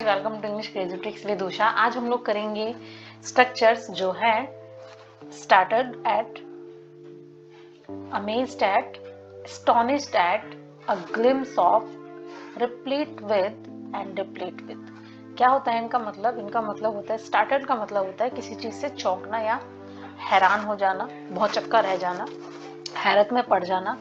Welcome to English crazy tricks with Usha. आज हम लोग करेंगे स्ट्रक्चर्स जो है started at, amazed at, astonished at, a glimpse of, replete with and deplete with. क्या होता है इनका मतलब? इनका मतलब होता है स्टार्टेड का मतलब होता है किसी चीज से चौंकना या हैरान हो जाना, भौचक्का रह जाना, हैरत में पड़ जाना।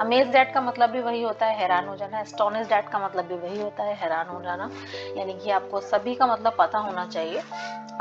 अमेज्ड एट का मतलब भी वही होता है, हैरान हो जाना। एस्टोनिश्ड एट का मतलब भी वही होता है, हैरान हो जाना। यानी कि आपको सभी का मतलब पता होना चाहिए।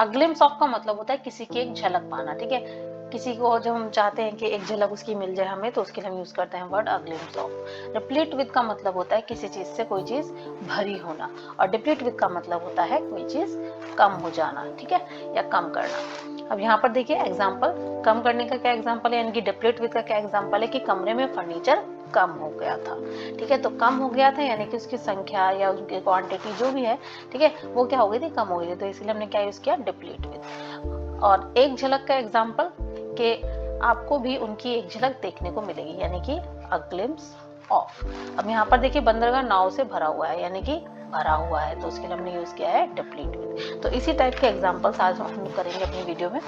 अ ग्लिम्स ऑफ का मतलब होता है किसी की एक झलक पाना, ठीक है। किसी को जब हम चाहते हैं कि एक झलक उसकी मिल जाए हमें, तो उसके लिए हम यूज करते हैं word a glimpse of. Replete with का मतलब होता है किसी चीज से कोई चीज भरी होना, और डिप्लीट विद का मतलब होता है कोई चीज कम हो जाना, ठीक है, या कम करना। अब यहाँ पर देखिए एग्जाम्पल, कम करने का क्या एग्जाम्पल है, यानी कि डिप्लीट विद का क्या एग्जाम्पल है कि कमरे में फर्नीचर कम हो गया था, ठीक है। तो कम हो गया था यानी कि उसकी संख्या या उसकी क्वांटिटी जो भी है, ठीक है, वो क्या हो गई थी, कम हो गई थी। तो इसलिए हमने क्या यूज किया, डिप्लीट विद। और एक झलक का एग्जाम्पल कि आपको भी उनकी एक झलक देखने को मिलेगी, यानी कि अ ग्लिम्स ऑफ। अब यहाँ पर देखिए बंदरगाह नाव से भरा हुआ है, यानी कि भरा हुआ है, तो उसके लिए हमने यूज किया है डिप्लीट विद। तो इसी टाइप के एग्जाम्पल्स आज हम लोग करेंगे अपनी वीडियो में।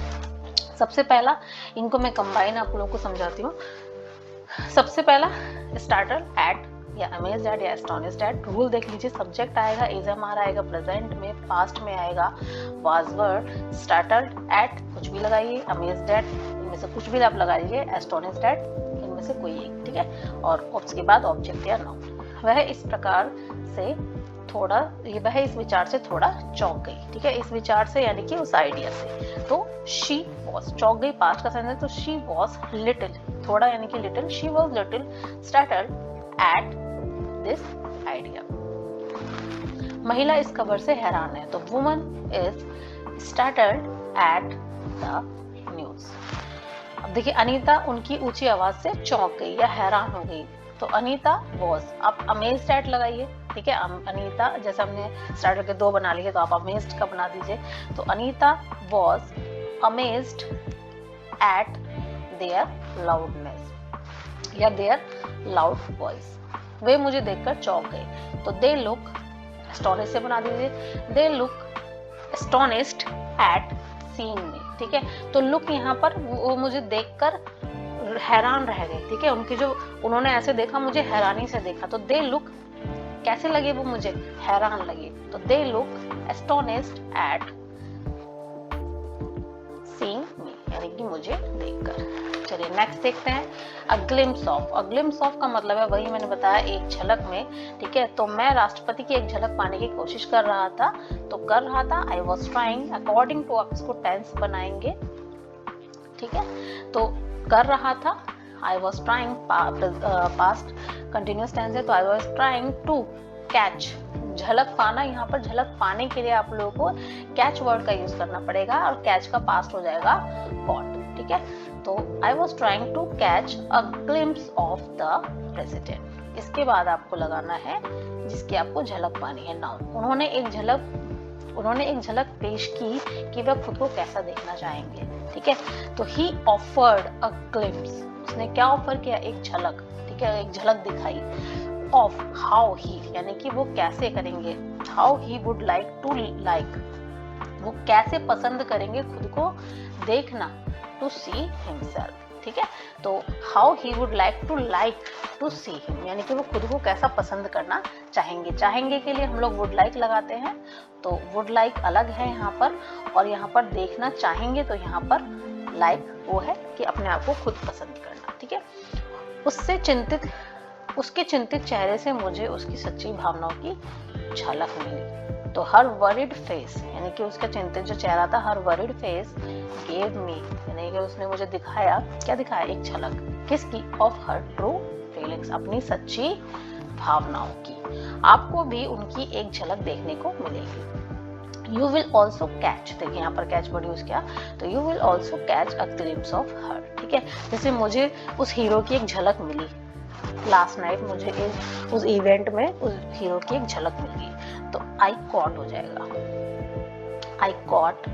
सबसे पहला इनको मैं कंबाइन आप लोगों को समझाती हूँ। सबसे पहला स्टार्टर एट या अमेज्ड एट या एस्टोनिश्ड एट। रूल देख लीजिए, सब्जेक्ट आएगा, इज हमारा आएगा प्रेजेंट में, पास्ट में आएगा वाज वर्ड। स्टार्टर एट कुछ भी लगाइए, अमेज्ड एट इनमें से कुछ भी आप लगा लीजिए, एस्टोनिश्ड एट इनमें से कोई एक, ठीक है। और उसके बाद ऑब्जेक्ट या नाउन। वह इस प्रकार से थोड़ा, ये वह इस विचार से थोड़ा चौंक गई, ठीक है, इस विचार से यानी कि उस आइडिया से। तो शी वॉज, चौंक गई पास्ट का सेंस है, तो शी वॉज लिटिल, थोड़ा यानी कि little, she was little startled at this idea. महिला इस खबर से हैरान है, तो woman is startled at the news. अब देखिए अनीता उनकी ऊंची आवाज से चौंक गई या हैरान हो गई, तो अनीता वॉज, आप अमेज्ड एट लगाइए, ठीक है। अनीता, जैसे हमने स्टार्टर के दो बना लिए, तो आप अमेज्ड का बना दीजिए। तो Anita was amazed eight there loudness या देयर लाउड वॉइस। वे मुझे देखकर चौंक गए, तो दे लुक, एस्टोनिश से बना दीजिए, they look astonished at seeing me, ठीक है। तो लुक यहाँ पर वो मुझे देखकर हैरान रह गए, ठीक है। उनकी जो, उन्होंने ऐसे देखा, मुझे हैरानी से देखा, तो दे लुक, कैसे लगे वो मुझे, हैरान लगे, तो they look astonished at seeing me, यानी कि मुझे देखकर। चलिए नेक्स्ट देखते हैं, a glimpse of. A glimpse of का मतलब है वही मैंने बताया, एक झलक में, ठीक है। तो मैं राष्ट्रपति की एक झलक पाने की कोशिश कर रहा था, तो कर रहा था, I was trying, according to आप इसको टेंस बनाएंगे, ठीक है। तो कर रहा था, I was trying, past continuous tense है, तो I was trying to catch, झलक पाना। यहाँ पर झलक पाने के लिए आप लोगों को कैच वर्ड का यूज करना पड़ेगा, और कैच का पास्ट हो जाएगा कॉट, ठीक है। तो I was trying to catch a glimpse of the president. इसके बाद आपको लगाना है जिसकी आपको झलक पानी है, नाउन। उन्होंने एक झलक पेश की कि वह खुद को कैसा देखना चाहेंगे, ठीक है। तो ही ऑफर्ड अ ग्लिम्स, उसने क्या ऑफर किया, एक झलक, ठीक है, एक झलक दिखाई, ऑफ हाउ ही, यानी कि वो कैसे करेंगे, how he would like to like, वो कैसे पसंद करेंगे खुद को देखना, टू सी हिमसेल्फ, ठीक है। तो how he would like to see him, यानी कि वो खुद को कैसा पसंद करना चाहेंगे। चाहेंगे के लिए हम लोग वुड लाइक लगाते हैं, तो वुड लाइक अलग है यहाँ पर, और यहाँ पर देखना चाहेंगे, तो यहाँ पर लाइक वो है कि अपने आप को खुद पसंद करना, ठीक है। उसके चिंतित चेहरे से मुझे उसकी सच्ची भावनाओं की झलक मिली। तो हर वरीड फेस, यानी कि उसका चिंतित जो चेहरा था, हर वरीड फेस गेव मी, यानी कि उसने मुझे दिखाया, क्या दिखाया, एक झलक, किसकी, ऑफ हर ट्रू फीलिंग्स, अपनी सच्ची भावनाओं की। आपको भी उनकी एक झलक देखने को मिलेगी। यू विल ऑल्सो कैच, देखिए यहाँ पर कैच वर्ड यूज किया, तो you will also catch a glimpse of her, ठीक है। जैसे मुझे उस हीरो की एक झलक मिली, लास्ट नाइट मुझे उस इवेंट में उस हीरो की एक झलक मिल गई, तो आई कॉट हो जाएगा, आई कॉट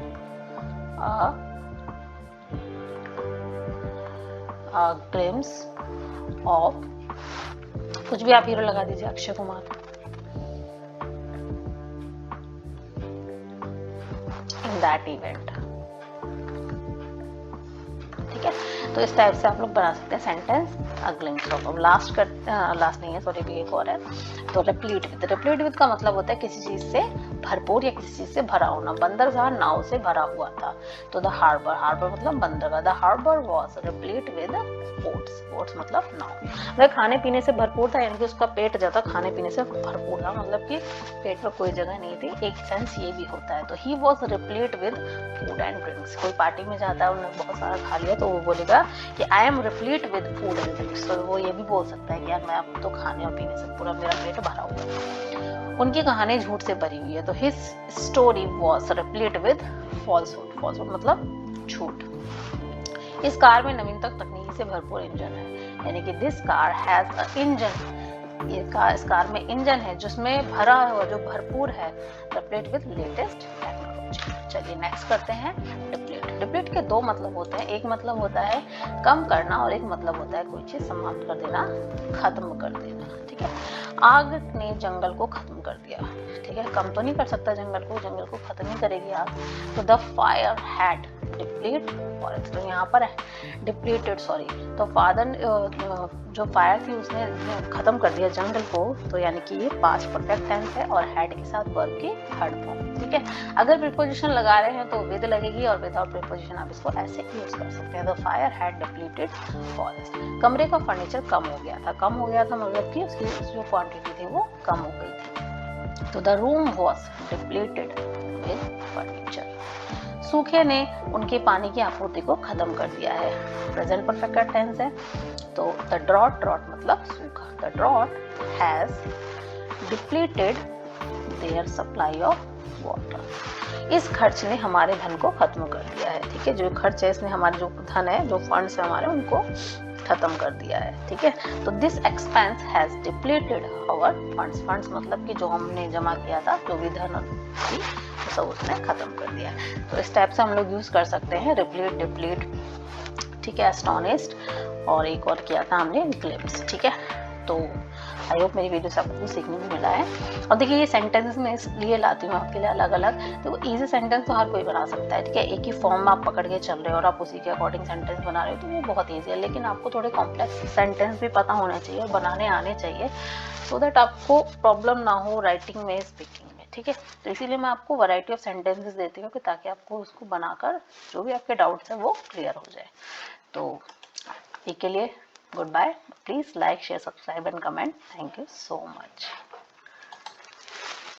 अ ग्लिम्स ऑफ, कुछ भी आप हीरो लगा दीजिए, Akshay Kumar, in that event। ठीक है, तो इस टाइप से आप लोग बना सकते हैं सेंटेंस अ ग्लिम्स ऑफ। अब लास्ट नहीं है, सॉरी, भी एक और है। तो रिप्लीट विद का मतलब होता है किसी चीज से भरपूर या किसी चीज से भरा होना। बंदरगाह नाव से भरा हुआ था। तो द हार्बर मतलब बंदरगाह। The harbour was replete with boats मतलब नाव। वह खाने पीने से भरपूर था, यानी कि उसका पेट ज्यादा खाने पीने से भरपूर था, मतलब कि पेट में कोई जगह नहीं थी। एक सेंस ये भी होता है। तो he was replete with food and drinks. कोई पार्टी में जाता है, उन्होंने बहुत सारा खा लिया, तो वो बोलेगा कि I am replete with food and drinks. तो वो ये भी बोल सकता है कि यार मैं अब तो खाने और पीने से पूरा मेरा पेट भरा हुआ है। उनकी कहानी झूठ से भरी हुई है। तो his story was replete with falsehood. Falsehood मतलब झूठ। इस कार में नवीनतम तकनीक से भरपूर इंजन है, यानी कि this car has a engine. इस कार में इंजन है जिसमें भरा हुआ, जो भरपूर है, रिप्लीट विद लेटेस्ट टेक्नोलॉजी। चलिए नेक्स्ट करते हैं डिप्लीट के दो मतलब होते हैं। एक मतलब होता है कम करना और एक मतलब होता है कोई चीज समाप्त कर देना, खत्म कर देना। ठीक है, आग ने जंगल को खत्म कर दिया। ठीक है, कम तो नहीं कर सकता जंगल को खत्म ही करेगी आग। तो the fire had deplete forest. तो यहाँ पर डिप्लीटेड, सॉरी, तो फादर जो फायर थी उसने खत्म कर दिया जंगल को। तो यानी कि ये पास्ट परफेक्ट टेंस है और हैड के साथ वर्ब की थर्ड फॉर्म। ठीक है, अगर प्रीपोजिशन लगा रहे हैं तो विद लगेगी और विदाउट प्रीपोजिशन आप इसको ऐसे यूज कर सकते हैं। The fire had depleted forest. कमरे का फर्नीचर कम हो गया था मतलब कि उसकी जो क्वांटिटी थी वो कम हो गई थी। तो the room was depleted with furniture. सूखे ने उनके पानी की आपूर्ति को खत्म कर दिया है। प्रेजेंट परफेक्ट टेंस है। तो द ड्रॉट मतलब सूखा। The drought has depleted their supply of water. इस खर्च ने हमारे धन को खत्म कर दिया है। ठीक है, जो खर्च है इसने हमारे जो धन है, जो फंड्स है हमारे, उनको खत्म कर दिया है। ठीक है, तो this expense has depleted our funds मतलब कि जो हमने जमा किया था, जो भी धन थी, तो सब उसने खत्म कर दिया। तो इस टाइप से हम लोग यूज कर सकते हैं डिप्लीट। ठीक है, एस्टोनिश्ड, और एक और किया था हमने ग्लिम्स। ठीक है, तो आई होप मेरी वीडियो से आपको सीखने को मिला है। और देखिए ये सेंटेंस मैं इसलिए लाती हूँ आपके लिए अलग अलग, तो इजी सेंटेंस तो हर कोई बना सकता है। ठीक है, एक ही फॉर्म आप पकड़ के चल रहे हो और आप उसी के अकॉर्डिंग सेंटेंस बना रहे हो, तो वो बहुत ईजी है। लेकिन आपको थोड़े कॉम्प्लेक्स सेंटेंस भी पता होना चाहिए और बनाने आने चाहिए, सो दैट आपको प्रॉब्लम ना हो राइटिंग में, स्पीकिंग में। ठीक है, तो इसीलिए मैं आपको वैरायटी ऑफ सेंटेंसेस देती हूँ कि ताकि आपको उसको बनाकर जो भी आपके डाउट्स हैं वो क्लियर हो जाए। तो अभी के लिए goodbye. Please like, share, subscribe and comment. Thank you so much.